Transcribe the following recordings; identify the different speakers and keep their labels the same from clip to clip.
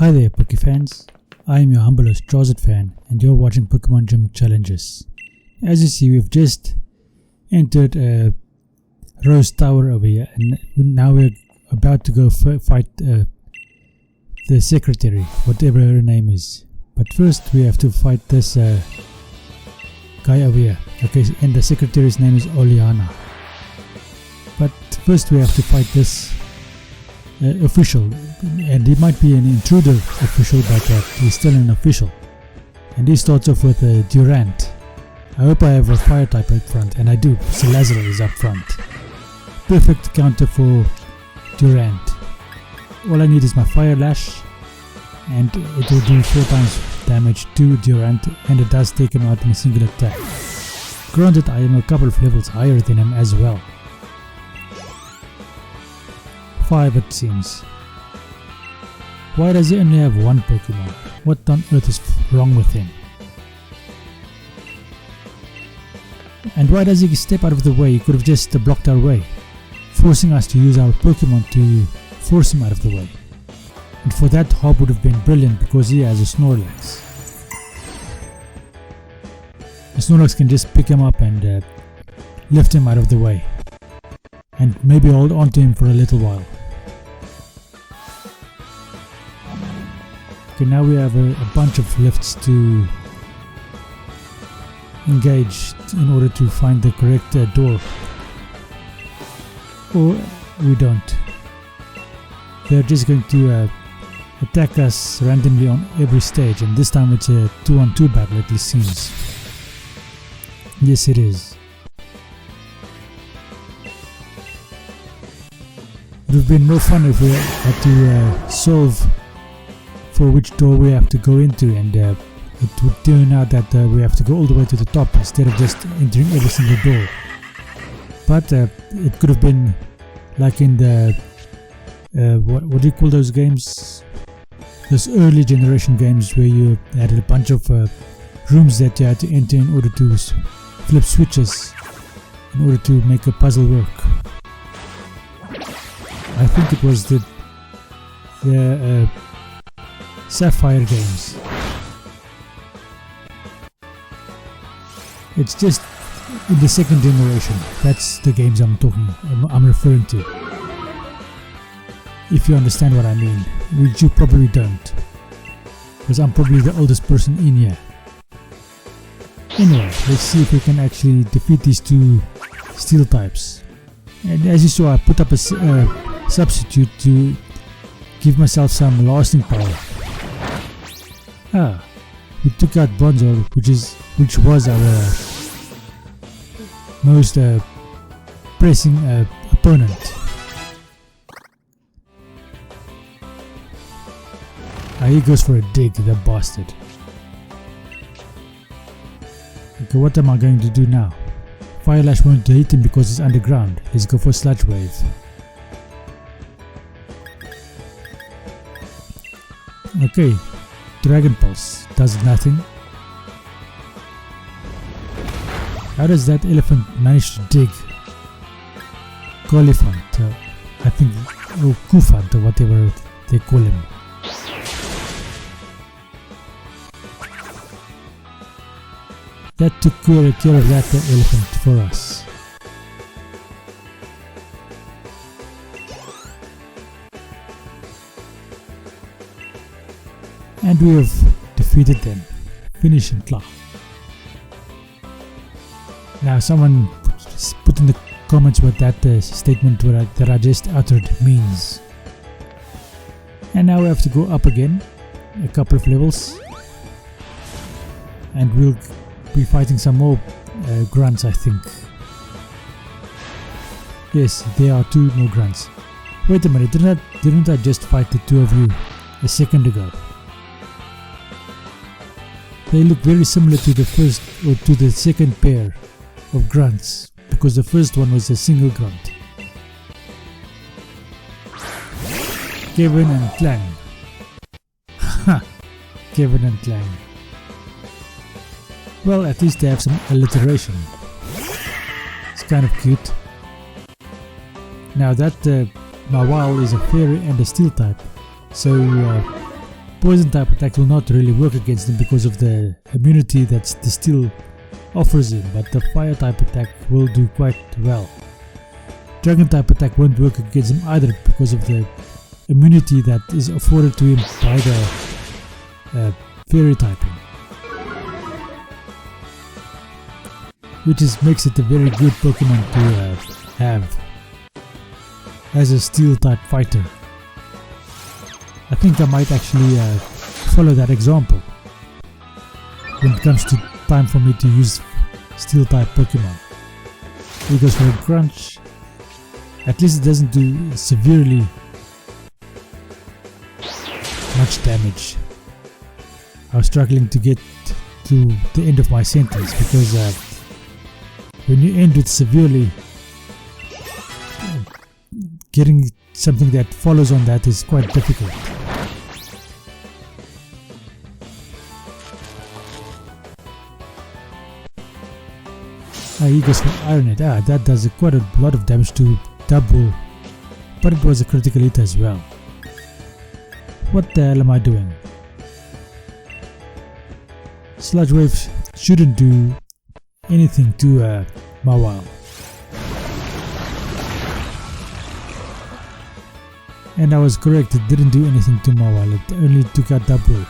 Speaker 1: Hi there Poke fans, I am your humble host fan and you're watching Pokemon Gym Challenges. As you see, we've just entered a Rose Tower over here and now we're about to go fight the secretary, whatever her name is. But first we have to fight this guy over here. Okay, and the secretary's name is Oleana. But first we have to fight this official, and he might be an intruder official, but he's still an official. And he starts off with Durant. I hope I have a fire type up front, and I do. Salazar is up front. Perfect counter for Durant. All I need is my fire lash, and it will do 4 times damage to Durant, and it does take him out in a single attack. Granted, I am a couple of levels higher than him as well. 5 it seems. Why does he only have one Pokemon? What on earth is wrong with him? And why does he step out of the way? He could have just blocked our way, forcing us to use our Pokemon to force him out of the way. And for that, Hop would have been brilliant because he has a Snorlax. The Snorlax can just pick him up and lift him out of the way, and maybe hold on to him for a little while. Okay, now we have a bunch of lifts to engage in order to find the correct door. Or we don't. They're just going to attack us randomly on every stage, and this time it's a 2-on-2 battle, it seems. Yes, it is. It would have been more fun if we had to solve for which door we have to go into, and it would turn out that we have to go all the way to the top instead of just entering every single door. But it could have been like in the what do you call those games? Those early generation games where you had a bunch of rooms that you had to enter in order to flip switches in order to make a puzzle work. I think it was the Sapphire games. It's just in the second generation. That's the games I'm referring to. If you understand what I mean, which you probably don't, because I'm probably the oldest person in here. Anyway, let's see if we can actually defeat these two steel types. And as you saw, I put up a substitute to give myself some lasting power. We took out Bronzor, which was our most pressing opponent. He goes for a dig, the bastard. Okay, what am I going to do now? Fire Lash won't hit him because he's underground. Let's go for Sludge Wave. Okay, Dragon Pulse does nothing. How does that elephant manage to dig? Colifant, I think, or Kufant, or whatever they call him. That took care of that elephant for us. And we have defeated them. Finish and claw. Now someone put in the comments what that statement that I just uttered means. And now we have to go up again, a couple of levels. And we'll be fighting some more grunts, I think. Yes, there are 2 more grunts. Wait a minute, didn't I just fight the 2 of you a second ago? They look very similar to the first or to the second pair of grunts, because the first one was a single grunt. Kevin and Clang. Ha! Kevin and Clang. Well, at least they have some alliteration. It's kind of cute. Now that Mawile is a fairy and a steel type, so poison type attack will not really work against him because of the immunity that the steel offers him, but the fire type attack will do quite well. Dragon type attack won't work against him either because of the immunity that is afforded to him by the fairy typing, which makes it a very good Pokemon to have as a steel type fighter. I think I might actually follow that example when it comes to time for me to use steel type Pokemon, because for a Crunch, at least it doesn't do severely much damage. I was struggling to get to the end of my sentence because when you end with severely, getting something that follows on that is quite difficult. He goes for Iron Head. That does quite a lot of damage to double, but it was a critical hit as well. What the hell am I doing? Sludge Wave shouldn't do anything to Mawile. And I was correct, it didn't do anything to Mawile, it only took out double.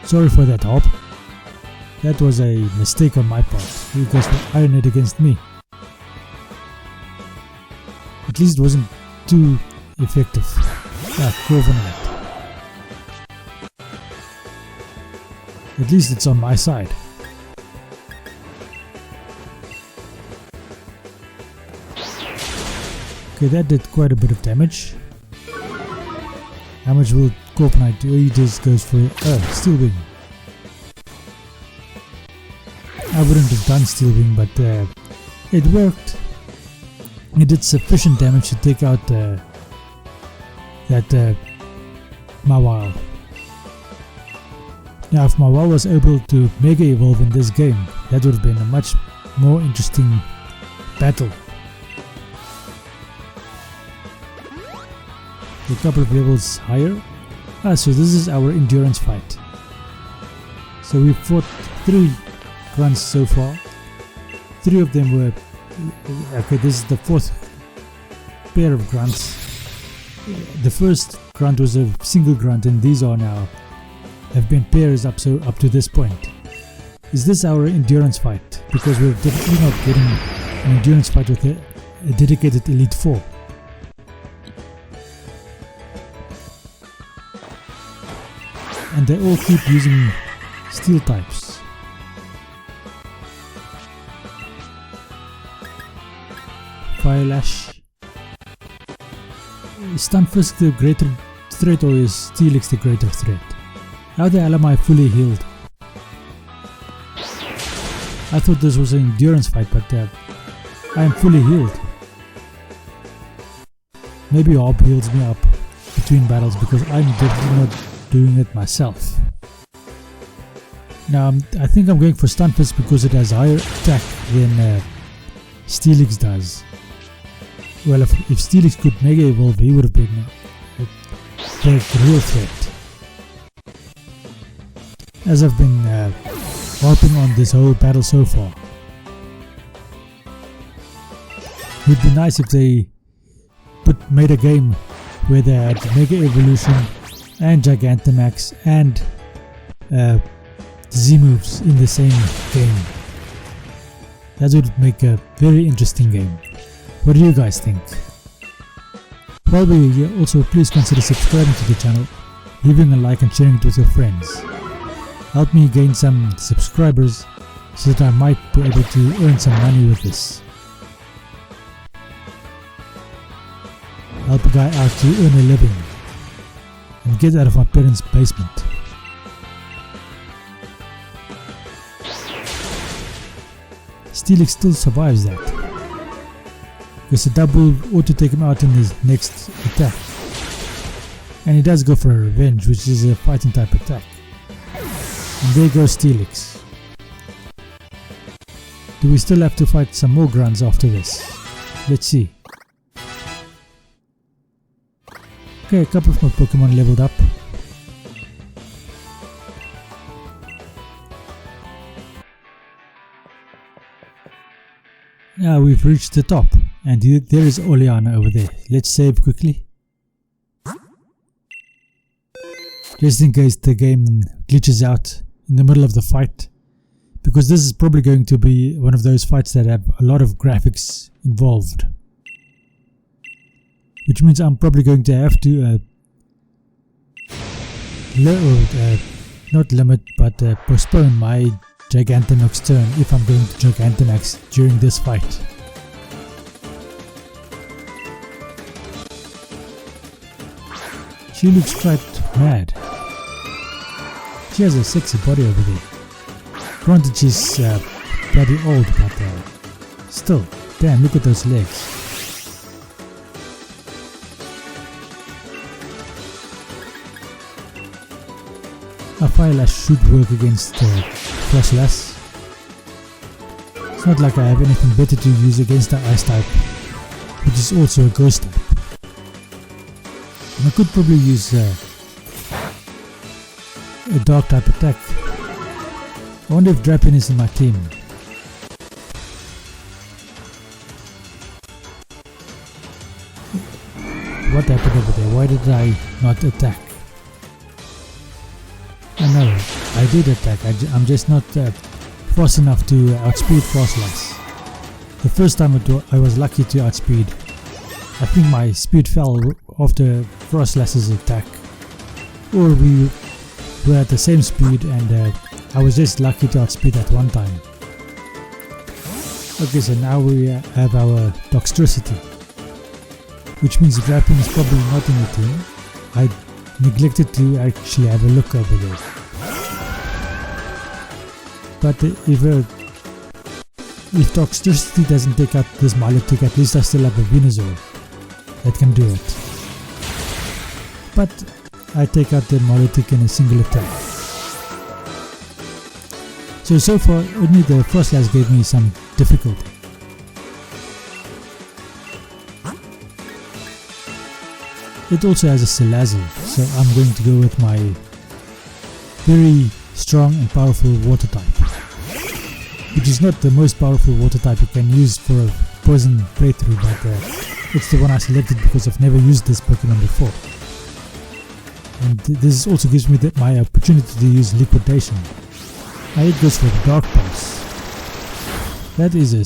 Speaker 1: Sorry for that, Hop. That was a mistake on my part. He goes for Iron Head against me. At least it wasn't too effective. Corviknight. At least it's on my side. Okay, that did quite a bit of damage. How much will Corviknight do? He just goes for Steel Wing. I wouldn't have done Steel Wing, but it worked. It did sufficient damage to take out that Mawile. Now, if Mawile was able to Mega Evolve in this game, that would have been a much more interesting battle. A couple of levels higher. So this is our endurance fight. So we fought 3 grunts so far. 3 of them were... Okay, this is the 4th pair of grunts. The first grunt was a single grunt, and these are now have been pairs up to this point. Is this our endurance fight? Because we're definitely not getting an endurance fight with a dedicated Elite 4. And they all keep using steel types. Fire Lash. Is Stunfisk the greater threat, or is Steelix the greater threat? How the hell am I fully healed? I thought this was an endurance fight, but I am fully healed. Maybe Hop heals me up between battles because I'm definitely not doing it myself. Now I think I'm going for Stunfisk because it has higher attack than Steelix does. Well, if Steelix could Mega Evolve, he would have been the real threat. As I've been harping on this whole battle so far. It would be nice if they made a game where they had Mega Evolution and Gigantamax and Z-moves in the same game. That would make a very interesting game. What do you guys think? While we're here, also please consider subscribing to the channel, leaving a like and sharing it with your friends. Help me gain some subscribers so that I might be able to earn some money with this. Help a guy out to earn a living and get out of my parents' basement. Steelix still survives that. Because the double ought to take him out in his next attack. And he does go for a revenge, which is a fighting type attack. And there goes Steelix. Do we still have to fight some more grunts after this? Let's see. Okay, a couple of more Pokemon leveled up. Now we've reached the top, and there is Oleana over there. Let's save quickly, just in case the game glitches out in the middle of the fight, because this is probably going to be one of those fights that have a lot of graphics involved, which means I'm probably going to have to not limit but postpone my Gigantamax turn if I'm going to Gigantamax during this fight. She looks quite mad. She has a sexy body over there. Granted, she's bloody old, but still, damn, look at those legs. A Fire Lash should work against Frostlass. It's not like I have anything better to use against the Ice type, which is also a Ghost type. And I could probably use a Dark type attack. I wonder if Drapion is in my team. What happened over there? Why did I not attack? Oh no, I did attack. I'm just not fast enough to outspeed Frostlass. The first time I was lucky to outspeed. I think my speed fell after Frostlass's attack. Or we were at the same speed and I was just lucky to outspeed at one time. Okay, so now we have our Toxtricity, which means Drapion is probably not in the team. I neglected to actually have a look over there. But if Toxtricity doesn't take out this Milotic, at least I still have a Venusaur that can do it. But I take out the Milotic in a single attack. So far only the Frostlass gave me some difficulty. It also has a Salazzle, so I'm going to go with my very strong and powerful water type, which is not the most powerful water type you can use for a poison playthrough, but it's the one I selected because I've never used this Pokemon before. And this also gives me my opportunity to use Liquidation. I hit this for the Dark Pulse. That is a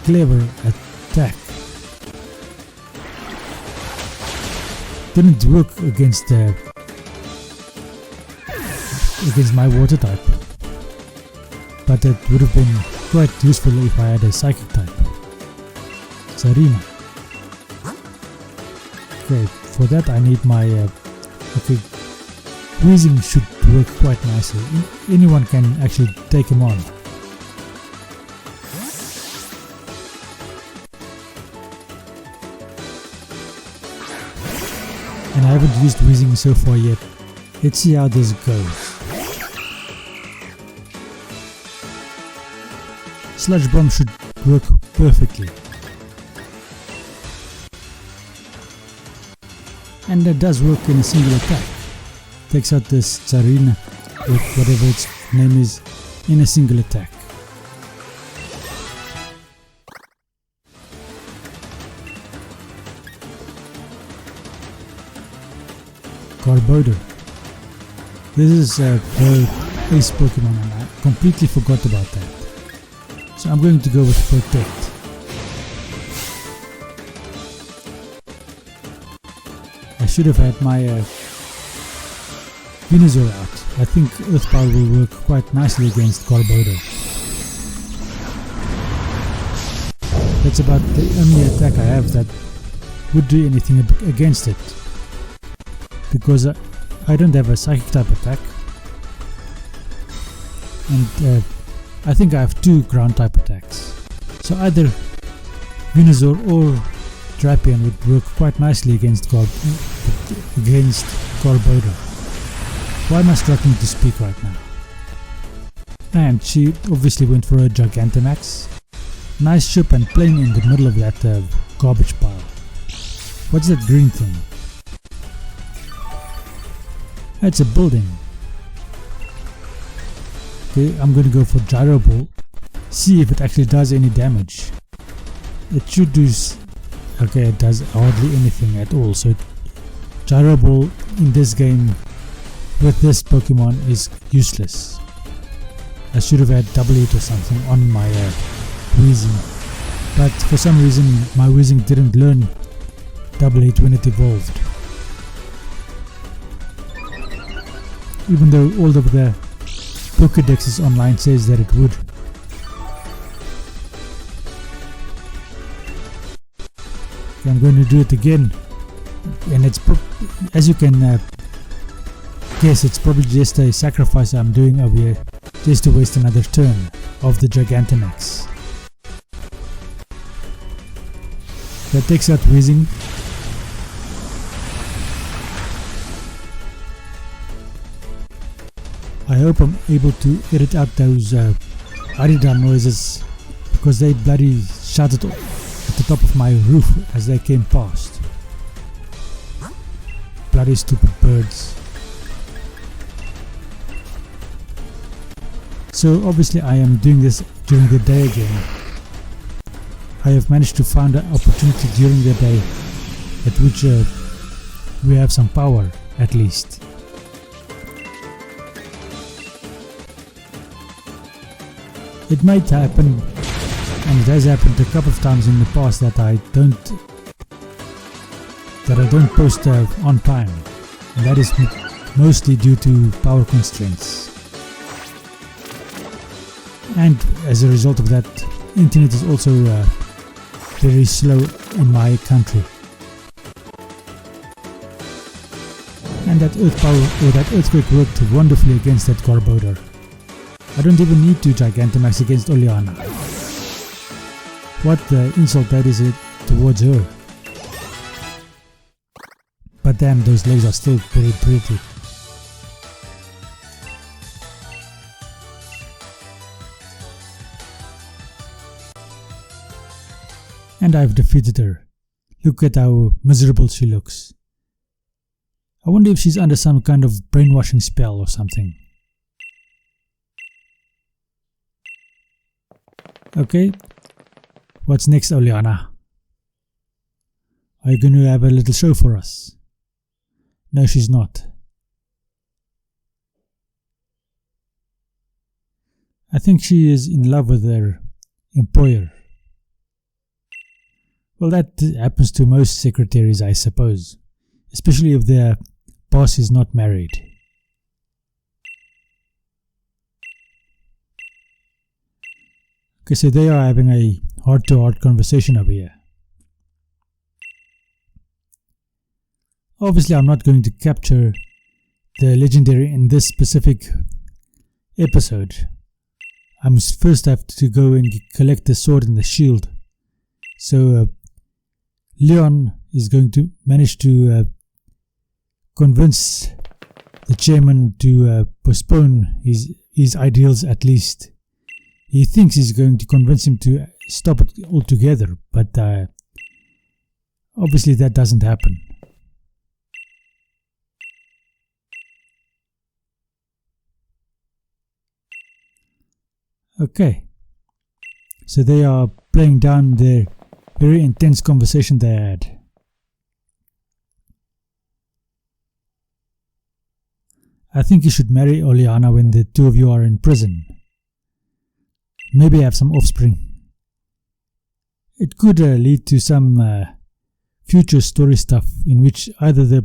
Speaker 1: clever attack. Didn't work against my water type, but it would have been quite useful if I had a Psychic type. Sarina. Okay, for that I need my okay. Weezing should work quite nicely. Anyone can actually take him on. And I haven't used Weezing so far yet. Let's see how this goes. Sludge Bomb should work perfectly. And that does work in a single attack. Takes out this Tsarina, with whatever its name is, in a single attack. Garbodor. This is the ace Pokemon and I completely forgot about that. So I'm going to go with Protect. I should have had my Venusaur out. I think Earth Power will work quite nicely against Garbodor. That's about the only attack I have that would do anything against it. Because I don't have a Psychic type attack. And I think I have two Ground type attacks. So either Venusaur or Drapion would work quite nicely against Garbodor. Why am I struggling to speak right now? And she obviously went for a Gigantamax. Nice ship and playing in the middle of that garbage pile. What's that green thing? It's a building. Okay, I'm going to go for Gyro Ball. See if it actually does any damage. It should do. Okay, it does hardly anything at all. So Gyro Ball in this game with this Pokemon is useless. I should have had Double Hit or something on my Weezing, but for some reason my Weezing didn't learn Double Hit when it evolved, even though all of the Pokédexes online says that it would. Okay, I'm going to do it again, and it's as you can guess, it's probably just a sacrifice I'm doing over here just to waste another turn of the Gigantamax. That takes out Weezing. I hope I'm able to edit out those Arida noises, because they bloody shouted at the top of my roof as they came past. Bloody stupid birds. So obviously I am doing this during the day again. I have managed to find an opportunity during the day at which we have some power at least. It might happen, and it has happened a couple of times in the past, that I don't post on time, and that is mostly due to power constraints. And as a result of that, internet is also very slow in my country. And that earthquake worked wonderfully against that Garbodor. I don't even need to Gigantamax against Oleana. What the insult that is it towards her. But damn, those legs are still very pretty. And I've defeated her. Look at how miserable she looks. I wonder if she's under some kind of brainwashing spell or something. Okay, what's next, Oleana? Are you going to have a little show for us? No, she's not. I think she is in love with her employer. Well, that happens to most secretaries, I suppose, especially if their boss is not married. Okay, so they are having a heart-to-heart conversation over here. Obviously, I'm not going to capture the legendary in this specific episode. I must first have to go and collect the sword and the shield. So Leon is going to manage to convince the chairman to postpone his ideals at least. He thinks he's going to convince him to stop it altogether, but obviously that doesn't happen. Okay, so they are playing down their very intense conversation they had. I think you should marry Oleana when the two of you are in prison. Maybe have some offspring. It could lead to some future story stuff in which either the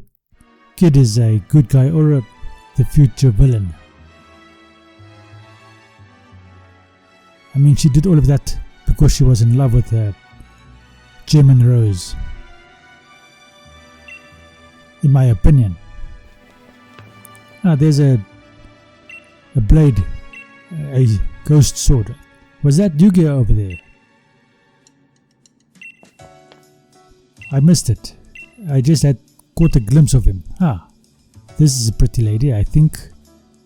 Speaker 1: kid is a good guy or the future villain. I mean, she did all of that because she was in love with Chairman Rose, in my opinion. There's a blade, a ghost sword. Was that Yu-Gi-Oh over there? I missed it. I just had caught a glimpse of him. This is a pretty lady, I think,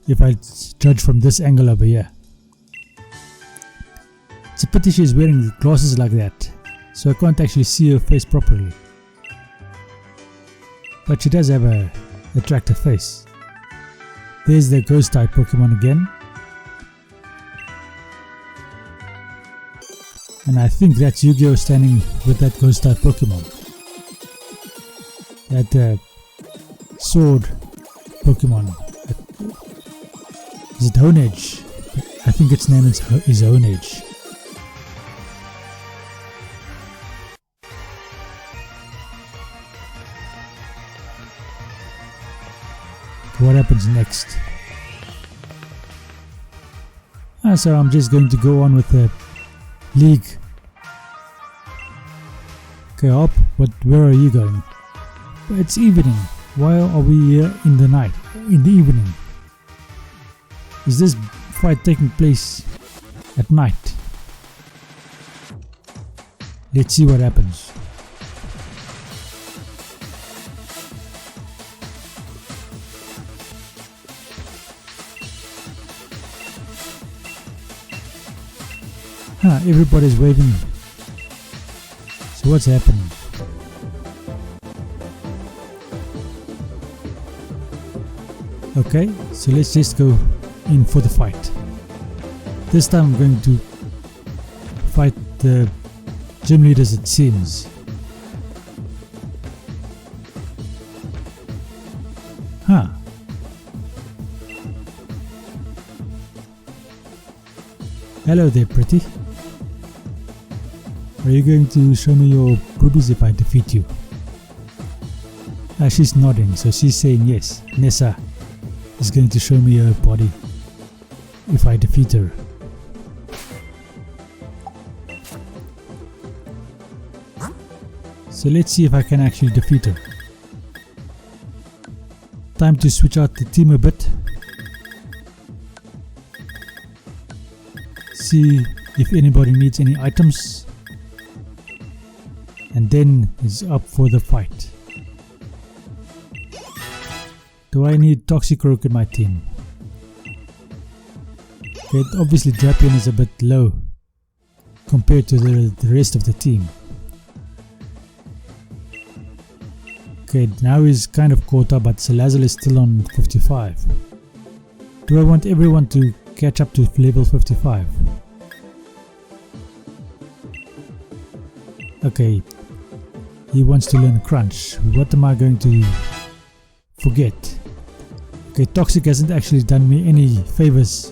Speaker 1: if I judge from this angle over here. It's a pity she's wearing glasses like that, so I can't actually see her face properly. But she does have a attractive face. There's the ghost type Pokemon again. And I think that's Yu-Gi-Oh standing with that ghost type Pokemon. That sword Pokemon. Is it Honedge? I think its name is Honedge. What happens next? So I'm just going to go on with the league. Okay, Hop, where are you going? It's evening. Why are we here in the night? In the evening? Is this fight taking place at night? Let's see what happens. Everybody's waving. So what's happening? Okay, so let's just go in for the fight. This time I'm going to fight the gym leaders, it seems. Hello there, pretty. Are you going to show me your boobies if I defeat you? She's nodding, so she's saying yes. Nessa is going to show me her body if I defeat her. So let's see if I can actually defeat her. Time to switch out the team a bit. See if anybody needs any items. And then is up for the fight. Do I need Toxicroak in my team? Okay, obviously Drapion is a bit low compared to the rest of the team. Okay, now he's kind of caught up, but Salazzle is still on 55. Do I want everyone to catch up to level 55? Okay, he wants to learn Crunch. What am I going to forget? Okay, Toxic hasn't actually done me any favors,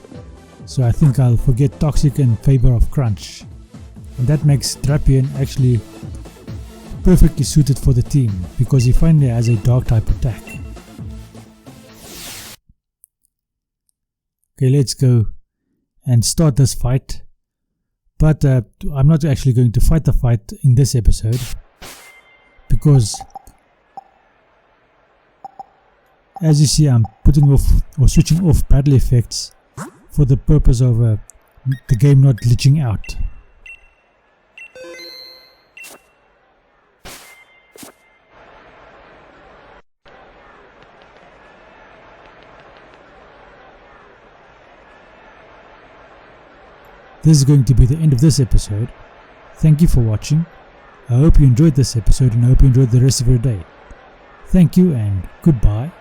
Speaker 1: so I think I'll forget Toxic in favor of Crunch. And that makes Drapion actually perfectly suited for the team, because he finally has a dark type attack. Okay, let's go and start this fight. But I'm not actually going to fight the fight in this episode, because as you see, I'm putting off or switching off battle effects for the purpose of the game not glitching out. This is going to be the end of this episode. Thank you for watching. I hope you enjoyed this episode and I hope you enjoyed the rest of your day. Thank you and goodbye.